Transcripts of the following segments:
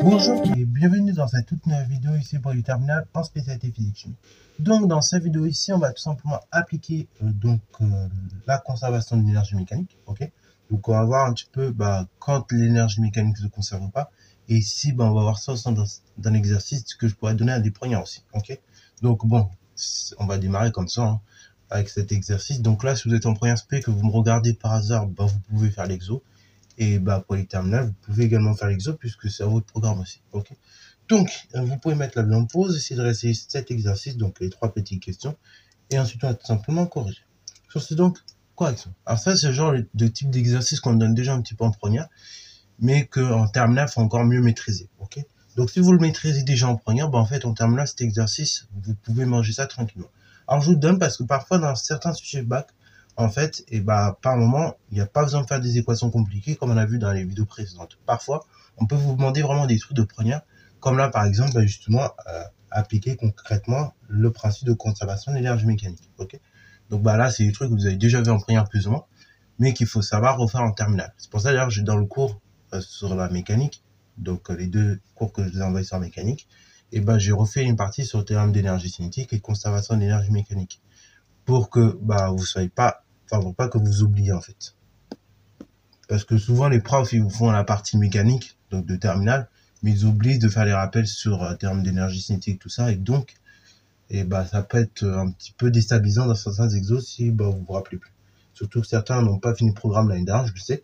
Bonjour et bienvenue dans cette toute nouvelle vidéo ici pour le terminal en spécialité physique chimie. Donc dans cette vidéo ici, on va tout simplement appliquer la conservation de l'énergie mécanique. Ok, donc on va voir un petit peu quand l'énergie mécanique ne se conserve pas. Et ici, on va voir ça au sein d'un exercice que je pourrais donner à des premiers aussi. Ok, donc bon, on va démarrer comme ça hein, avec cet exercice. Donc là, si vous êtes en première spé que vous me regardez par hasard, vous pouvez faire l'exo. Et pour les terminales, vous pouvez également faire l'exo puisque c'est à votre programme aussi. Ok. Donc, vous pouvez mettre la vidéo en pause, essayer de réessayer cet exercice, donc les 3 petites questions, et ensuite on va tout simplement corriger. Sur ce donc, correction. Alors ça, c'est le genre de type d'exercice qu'on donne déjà un petit peu en première, mais qu'en terminale, il faut encore mieux maîtriser. Ok. Donc si vous le maîtrisez déjà en première, en fait en terminale, cet exercice, vous pouvez manger ça tranquillement. Alors je vous le donne parce que parfois dans certains sujets bac, en fait, par moment, il n'y a pas besoin de faire des équations compliquées comme on a vu dans les vidéos précédentes. Parfois, on peut vous demander vraiment des trucs de première, comme là, par exemple, justement, appliquer concrètement le principe de conservation de l'énergie mécanique. Ok. Donc là, c'est des trucs que vous avez déjà vu en première plus ou moins, mais qu'il faut savoir refaire en terminale. C'est pour ça d'ailleurs, j'ai dans le cours sur la mécanique, donc les 2 cours que je vous ai envoyés sur la mécanique, et j'ai refait une partie sur le théorème d'énergie cinétique et conservation de l'énergie mécanique, pour que vous soyez pas, pour pas que vous oubliez en fait. Parce que souvent les profs ils vous font la partie mécanique, donc de terminale, mais ils oublient de faire les rappels sur théorème d'énergie cinétique, tout ça, et donc ça peut être un petit peu déstabilisant dans certains exos si vous vous rappelez plus. Surtout que certains n'ont pas fini le programme l'année dernière, je le sais.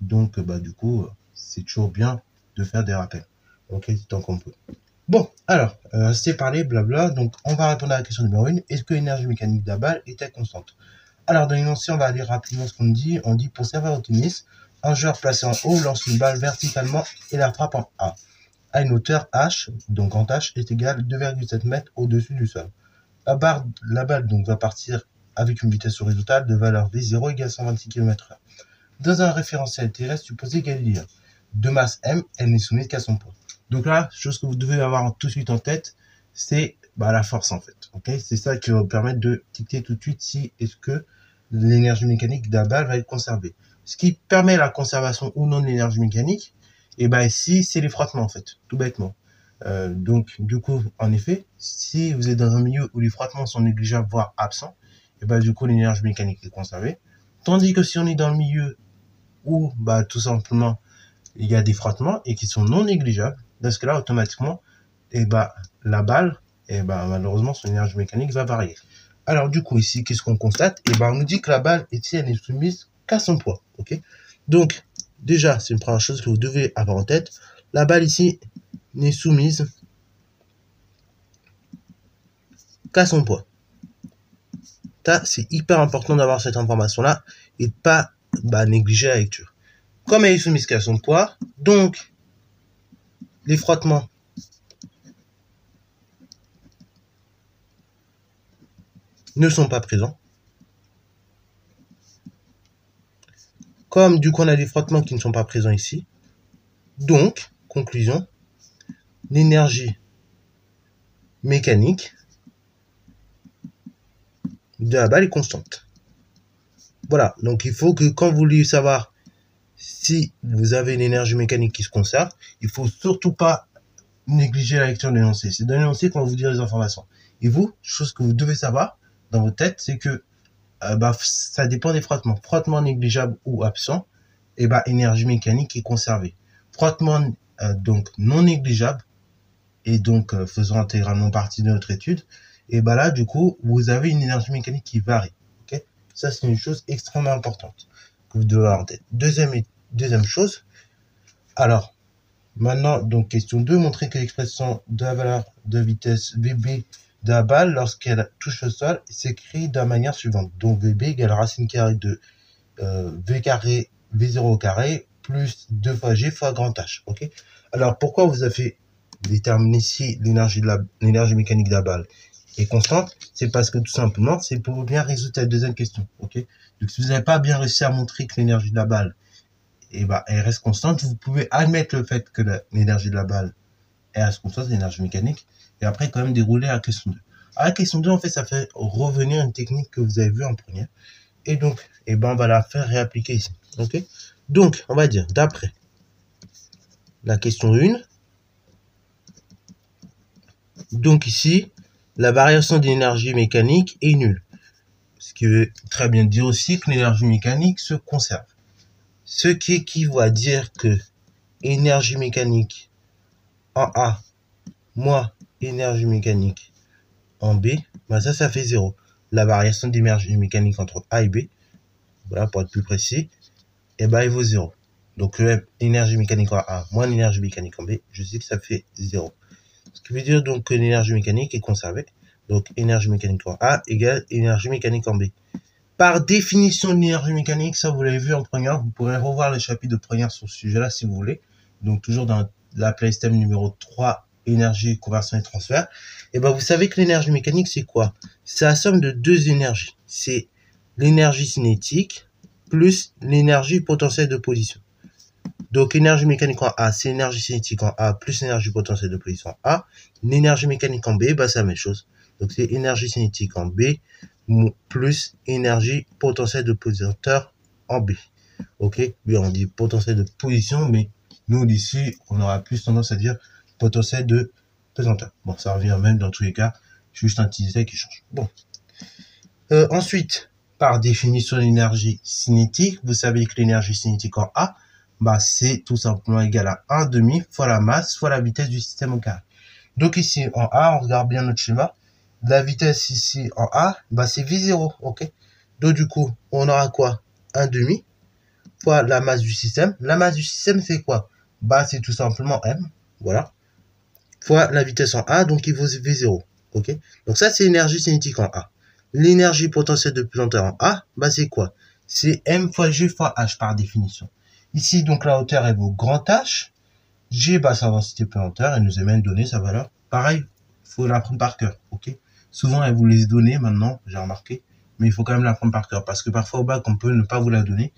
Donc du coup, c'est toujours bien de faire des rappels. Ok, tant qu'on peut. Bon, alors, c'est parlé, blabla. Donc, on va répondre à la question numéro 1. Est-ce que l'énergie mécanique de la balle est-elle constante? Alors, dans l'énoncé, on va lire rapidement ce qu'on dit. On dit, pour servir au tennis, un joueur placé en haut lance une balle verticalement et la frappe en A. À une hauteur H, donc en H, est égale 2,7 mètres au-dessus du sol. La balle donc va partir avec une vitesse horizontale de valeur V0 égale 126 km/h. Dans un référentiel terrestre supposé galiléen de masse M, elle n'est soumise qu'à son poids. Donc là, chose que vous devez avoir tout de suite en tête, c'est la force en fait. Okay, c'est ça qui va vous permettre de dicter tout de suite si est-ce que l'énergie mécanique de la balle va être conservée. Ce qui permet la conservation ou non de l'énergie mécanique, ici c'est les frottements en fait, tout bêtement. Donc du coup, en effet, si vous êtes dans un milieu où les frottements sont négligeables voire absents, du coup l'énergie mécanique est conservée. Tandis que si on est dans le milieu où tout simplement il y a des frottements et qui sont non négligeables, dans ce cas-là automatiquement la balle malheureusement son énergie mécanique va varier. Alors du coup ici qu'est-ce qu'on constate? On nous dit que la balle ici elle n'est soumise qu'à son poids. Ok, donc déjà c'est une première chose que vous devez avoir en tête. La balle ici n'est soumise qu'à son poids. Ça c'est hyper important d'avoir cette information là et de pas négliger la lecture. Comme elle est soumise qu'à son poids, donc les frottements ne sont pas présents. Comme du coup on a des frottements qui ne sont pas présents ici, donc, conclusion, l'énergie mécanique de la balle est constante. Voilà, donc il faut que quand vous voulez savoir si vous avez une énergie mécanique qui se conserve, il faut surtout pas négliger la lecture de l'énoncé. C'est dans l'énoncé qu'on va vous dire les informations. Et vous, chose que vous devez savoir dans votre tête, c'est que ça dépend des frottements. Frottement négligeable ou absent, énergie mécanique est conservée. Frottement donc non négligeable et donc faisant intégralement partie de notre étude, là du coup vous avez une énergie mécanique qui varie. Okay, ça c'est une chose extrêmement importante que vous devez avoir en tête. Deuxième chose, alors maintenant donc question 2, montrer que l'expression de la valeur de vitesse VB de la balle lorsqu'elle touche le sol s'écrit de la manière suivante. Donc VB égale racine carrée de V carré V0 au carré plus 2 fois G fois grand H. Ok. Alors pourquoi vous avez déterminé ici l'énergie mécanique de la balle est constante? C'est parce que tout simplement c'est pour bien résoudre la deuxième question. Ok. Donc si vous n'avez pas bien réussi à montrer que l'énergie de la balle elle reste constante, vous pouvez admettre le fait que l'énergie de la balle elle reste constante, l'énergie mécanique, et après quand même dérouler la question 2. À la question 2, en fait, ça fait revenir une technique que vous avez vue en première. Et donc, eh ben, on va la faire réappliquer ici. Ok? Donc, on va dire, d'après la question 1, donc ici, la variation d'énergie mécanique est nulle. Ce qui veut très bien dire aussi que l'énergie mécanique se conserve. Ce qui équivaut à dire que énergie mécanique en A moins énergie mécanique en B, ben ça fait 0. La variation d'énergie mécanique entre A et B, voilà, pour être plus précis, et ben il vaut 0. Donc énergie mécanique en A moins l'énergie mécanique en B, je sais que ça fait 0. Ce qui veut dire donc que l'énergie mécanique est conservée. Donc énergie mécanique en A égale énergie mécanique en B. Par définition de l'énergie mécanique, ça vous l'avez vu en première, vous pourrez revoir le chapitre de première sur ce sujet-là si vous voulez. Donc toujours dans la playstem numéro 3, énergie, conversion et transfert. Et ben vous savez que l'énergie mécanique c'est quoi? C'est la somme de deux énergies. C'est l'énergie cinétique plus l'énergie potentielle de position. Donc énergie mécanique en A, c'est l'énergie cinétique en A plus l'énergie potentielle de position en A. L'énergie mécanique en B, bah c'est la même chose. Donc c'est énergie cinétique en B plus énergie potentielle de positeur en B. Ok, oui, on dit potentiel de position, mais nous d'ici, on aura plus tendance à dire potentiel de pesanteur. Bon, ça revient même dans tous les cas, juste un petit détail qui change. Bon. Ensuite, par définition de l'énergie cinétique, vous savez que l'énergie cinétique en A, bah, c'est tout simplement égal à 1/2 fois la masse fois la vitesse du système au carré. Donc ici, en A, on regarde bien notre schéma. La vitesse ici en A, bah, c'est V0, ok? Donc du coup, on aura quoi? 1/2 fois la masse du système. La masse du système, c'est quoi? Bah, c'est tout simplement M, voilà, fois la vitesse en A, donc il vaut V0, ok? Donc ça, c'est l'énergie cinétique en A. L'énergie potentielle de pesanteur en A, bah, c'est quoi? C'est M fois G fois H par définition. Ici, donc la hauteur, elle vaut grand H. G, bah, sa densité pesanteur, elle nous est même donné sa valeur. Pareil, il faut l'apprendre par cœur, ok? Souvent, elle vous les donne maintenant, j'ai remarqué, mais il faut quand même l'apprendre par cœur, parce que parfois au bac, on peut ne pas vous la donner,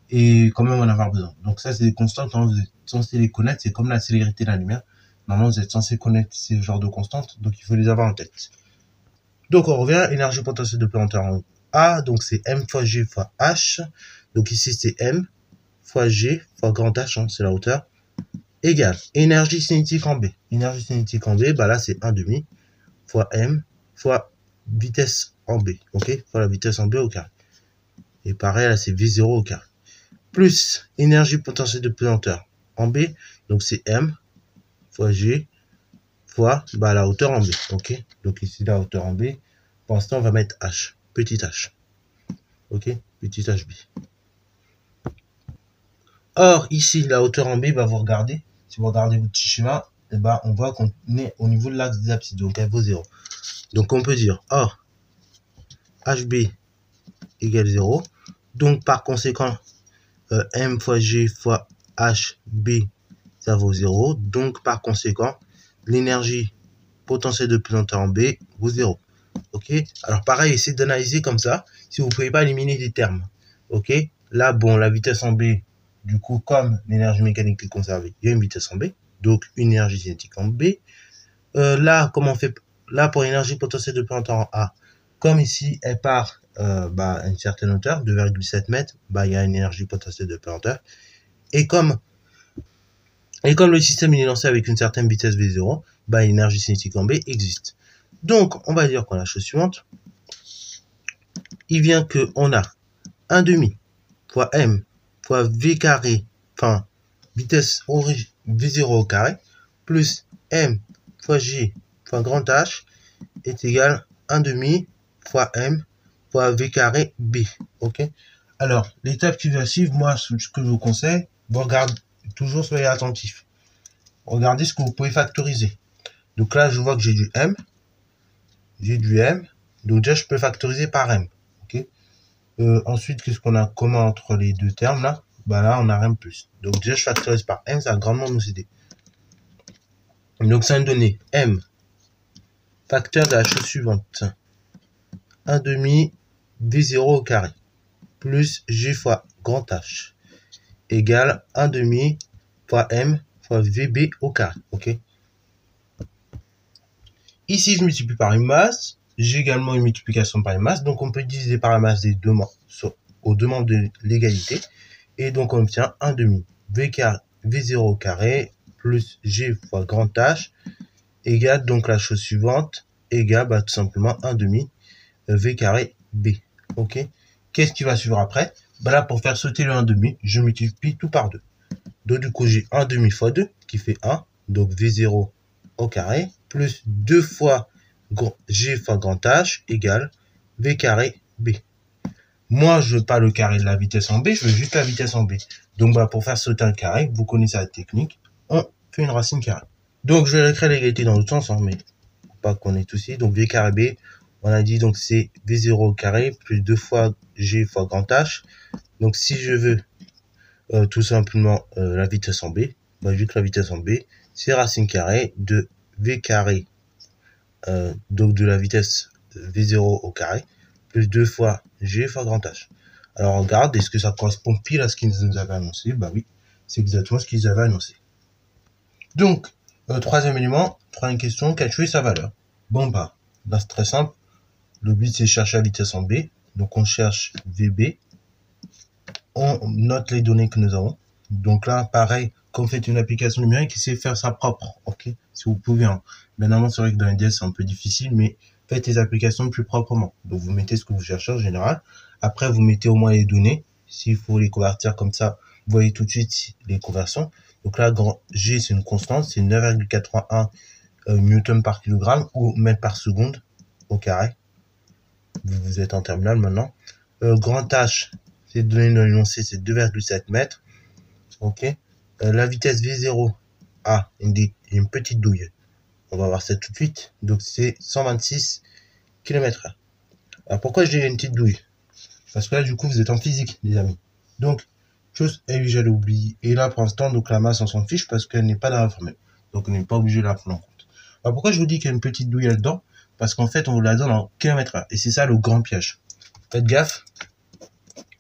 et quand même en avoir besoin. Donc ça, c'est des constantes, hein, vous êtes censé les connaître, c'est comme la célérité de la lumière. Normalement, vous êtes censé connaître ces genres de constantes, donc il faut les avoir en tête. Donc on revient, énergie potentielle de pesanteur en A, donc c'est M fois G fois H. Donc ici, c'est M fois G fois grand H, hein, c'est la hauteur, égale énergie cinétique en B. Énergie cinétique en B, bah là, c'est 1/2 fois M fois vitesse en B, ok? Fois la vitesse en B au carré. Et pareil, là, c'est V0 au carré. Plus énergie potentielle de pesanteur en B, donc c'est M fois G fois bah, la hauteur en B, ok? Donc ici, la hauteur en B, pour l'instant, on va mettre H, petit h, ok? Petit hb. Or, ici, la hauteur en B, bah, vous regardez, si vous regardez votre petit schéma, et bah, on voit qu'on est au niveau de l'axe des abscisses, donc elle vaut 0. Donc on peut dire, or, HB égale 0, donc par conséquent, M fois G fois HB, ça vaut 0. Donc, par conséquent, l'énergie potentielle de pesanteur en B vaut 0. Ok? Alors, pareil, essayez d'analyser comme ça, si vous ne pouvez pas éliminer des termes. Ok? Là, bon, la vitesse en B, du coup, comme l'énergie mécanique est conservée, il y a une vitesse en B, donc une énergie cinétique en B. Là, comment on fait? Là, pour l'énergie potentielle de pesanteur en A, comme ici, elle part à une certaine hauteur, 2,7 mètres, bah, il y a une énergie potentielle de pesanteur. Et comme le système est lancé avec une certaine vitesse V0, bah, l'énergie cinétique en B existe. Donc, on va dire qu'on a la chose suivante. Il vient que on a 1/2 fois M fois V carré, enfin, vitesse V0 au carré, plus M fois G fois grand H est égal à 1/2 fois M fois V carré B. Ok? Alors, l'étape qui va suivre, moi, ce que je vous conseille, vous regardez, toujours soyez attentifs. Regardez ce que vous pouvez factoriser. Donc là, je vois que j'ai du M. Donc déjà, je peux factoriser par M. Ok. Ensuite, qu'est-ce qu'on a commun entre les deux termes là? Bah là, on n'a rien de plus. Donc déjà, je factorise par M, ça va grandement nous aider. Donc ça va me donner M, facteur de la chose suivante. 1/2 V0 au carré, plus G fois grand H, égale 1/2 fois M fois VB au carré. Ok. Ici, je multiplie par une masse. j'ai également une multiplication par une masse. Donc, on peut diviser par la masse des deux membres, aux deux membres de l'égalité. Et donc, on obtient 1 demi. V0 au carré plus G fois grand H égale donc la chose suivante, égale tout simplement 1 demi V carré B. Ok. Qu'est-ce qui va suivre après? Là, pour faire sauter le 1 demi, je multiplie tout par 2. Donc, du coup, j'ai 1 demi fois 2 qui fait 1. Donc, V0 au carré plus 2 fois G fois grand H égale V carré B. Moi, je veux pas le carré de la vitesse en B, je veux juste la vitesse en B. Donc, pour faire sauter un carré, vous connaissez la technique, on fait une racine carrée. Donc, je vais réécrire l'égalité dans l'autre sens, mais faut pas qu'on ait tout ici. Donc, V carré B, on a dit, donc, c'est V0 au carré plus 2 fois G fois grand H. Donc, si je veux tout simplement la vitesse en B, vu que la vitesse en B, c'est racine carrée de V carré, donc de la vitesse V0 au carré, plus 2 fois G fois grand H. Alors on regarde, est-ce que ça correspond pile à ce qu'ils nous avaient annoncé? Oui, c'est exactement ce qu'ils avaient annoncé. Donc, troisième élément, troisième question, calculer sa valeur. Là c'est très simple. Le but c'est de chercher la vitesse en B. Donc on cherche VB. On note les données que nous avons. Donc là, pareil, quand vous faites une application numérique, essayez de faire ça propre, ok? Si vous pouvez. Bien c'est vrai que dans NDS, c'est un peu difficile, mais faites les applications plus proprement. Donc, vous mettez ce que vous cherchez en général. Après, vous mettez au moins les données. S'il faut les convertir comme ça, vous voyez tout de suite les conversions. Donc là, grand G, c'est une constante, c'est 9,81 newton par kilogramme ou mètre par seconde au carré. Vous êtes en terminale maintenant. Grand H, c'est donné dans l'énoncé, c'est 2,7 mètres. Ok. La vitesse V0 a une petite douille. On va voir ça tout de suite. Donc c'est 126 km/h. Alors pourquoi je dis une petite douille? Parce que là du coup vous êtes en physique les amis. Donc chose j'allais oublier. Et là pour l'instant donc la masse on s'en fiche parce qu'elle n'est pas dans la formule. Donc on n'est pas obligé de la prendre en compte. Alors pourquoi je vous dis qu'il y a une petite douille là-dedans? Parce qu'en fait on vous la donne en km/h. Et c'est ça le grand piège. Faites gaffe.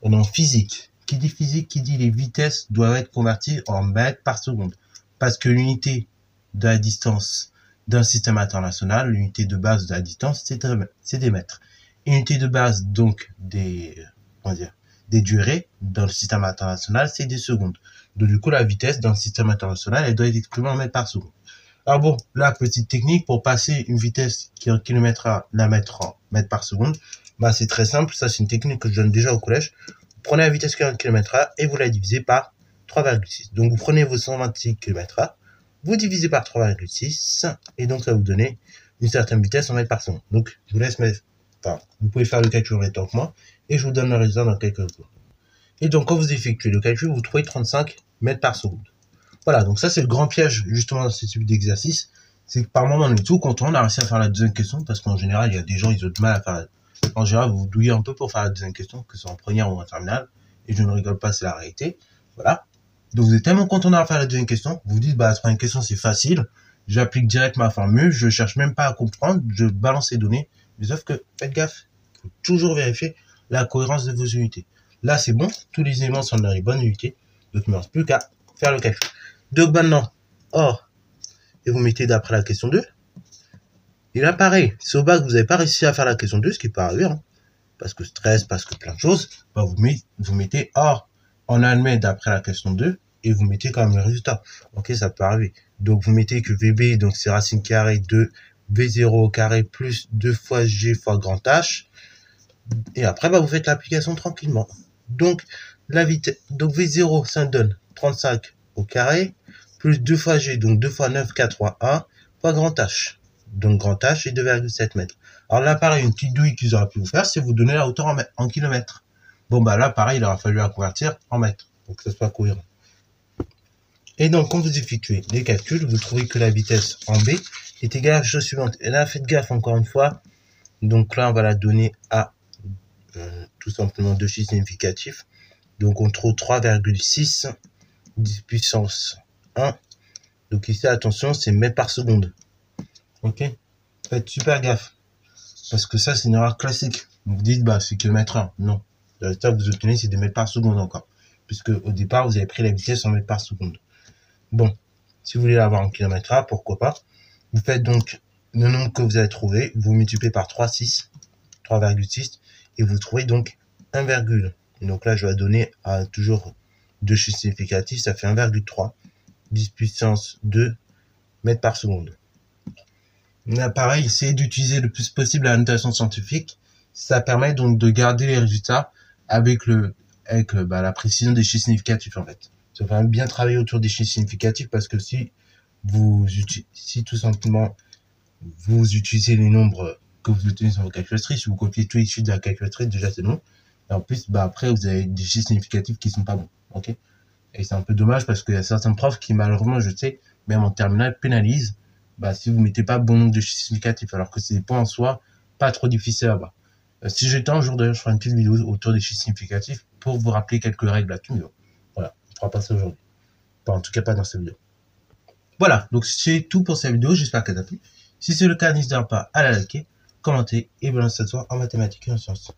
On est en physique. Qui dit physique, qui dit les vitesses doivent être converties en mètres par seconde. Parce que l'unité de la distance d'un système international, l'unité de base de la distance, c'est des mètres. Unité de base, donc, des durées dans le système international, c'est des secondes. Donc, du coup, la vitesse dans le système international, elle doit être exprimée en mètres par seconde. Alors la petite technique pour passer une vitesse qui est en km/h, la mettre en mètres par seconde, c'est très simple. Ça, c'est une technique que je donne déjà au collège. Vous prenez la vitesse qui est en km/h et vous la divisez par 3,6. Donc, vous prenez vos 126 km/h, vous divisez par 3,6 et donc ça va vous donner une certaine vitesse en mètres par seconde. Donc, je vous laisse mettre, vous pouvez faire le calcul en même temps que moi et je vous donne le résultat dans quelques secondes. Et donc, quand vous effectuez le calcul, vous trouvez 35 mètres par seconde. Voilà, donc ça, c'est le grand piège justement dans ce type d'exercice. C'est que par moment, on est tout content, on a réussi à faire la deuxième question parce qu'en général, il y a des gens, ils ont du mal à faire En général, vous vous douillez un peu pour faire la deuxième question, que ce soit en première ou en terminale. Et je ne rigole pas, c'est la réalité. Voilà. Donc, vous êtes tellement content d'avoir fait la deuxième question. Vous vous dites, la troisième question, c'est facile. J'applique direct ma formule. Je cherche même pas à comprendre. Je balance les données. Mais sauf que, faites gaffe. Il faut toujours vérifier la cohérence de vos unités. Là, c'est bon. Tous les éléments sont dans les bonnes unités. Donc, il ne me reste plus qu'à faire le calcul. Donc, maintenant, et vous mettez d'après la question 2. Et là, pareil, si au bac, vous n'avez pas réussi à faire la question 2, ce qui peut arriver, parce que stress, parce que plein de choses, vous mettez or, on admet d'après la question 2, et vous mettez quand même le résultat. Ok, ça peut arriver. Donc, vous mettez que VB, donc c'est racine carrée de V0 au carré plus 2 fois G fois grand H. Et après, vous faites l'application tranquillement. Donc, la vitesse, donc V0, ça donne 35 au carré, plus 2 fois G, donc 2 fois 9,81 fois grand H. Donc, grand H est 2,7 mètres. Alors là, pareil, une petite douille qu'ils auraient pu vous faire, c'est vous donner la hauteur en kilomètres. Là, pareil, il aura fallu la convertir en mètres, pour que ce soit cohérent. Et donc, quand vous effectuez les calculs, vous trouvez que la vitesse en B est égale à la chose suivante. Et là, faites gaffe encore une fois. Donc là, on va la donner à tout simplement deux chiffres significatifs. Donc, on trouve 3,6 10 puissance 1. Donc ici, attention, c'est mètres par seconde. Ok? Faites super gaffe. Parce que ça, c'est une erreur classique. Vous dites, c'est km/h. Non. Le résultat que vous obtenez, c'est des mètres par seconde encore. Puisque au départ, vous avez pris la vitesse en mètres par seconde. Bon. Si vous voulez l'avoir en km/h, pourquoi pas. Vous faites donc le nombre que vous allez trouver, vous multipliez par 3,6, et vous trouvez donc 1, donc là je vais donner à toujours deux chiffres significatifs, ça fait 1,3 10 puissance 2 mètres par seconde. Là, pareil, essayez d'utiliser le plus possible la notation scientifique. Ça permet donc de garder les résultats avec la précision des chiffres significatifs en fait. Ça permet de bien travailler autour des chiffres significatifs parce que si tout simplement vous utilisez les nombres que vous utilisez sur vos calculatrices, si vous copiez tous les chiffres de la calculatrice, déjà c'est long. Et en plus, après vous avez des chiffres significatifs qui sont pas bons. Ok. Et c'est un peu dommage parce qu'il y a certains profs qui malheureusement, je sais, même en terminale, pénalisent si vous mettez pas bon nombre de chiffres significatifs, alors que c'est des points en soi pas trop difficiles à avoir. Si j'ai le temps, un jour d'ailleurs, je ferai une petite vidéo autour des chiffres significatifs pour vous rappeler quelques règles là-dessus. Mais bon, voilà, on ne fera pas ça aujourd'hui. En tout cas, pas dans cette vidéo. Voilà, donc c'est tout pour cette vidéo. J'espère qu'elle t'a plu. Si c'est le cas, n'hésitez pas à la liker, commenter et balancer cette soirée en mathématiques et en sciences.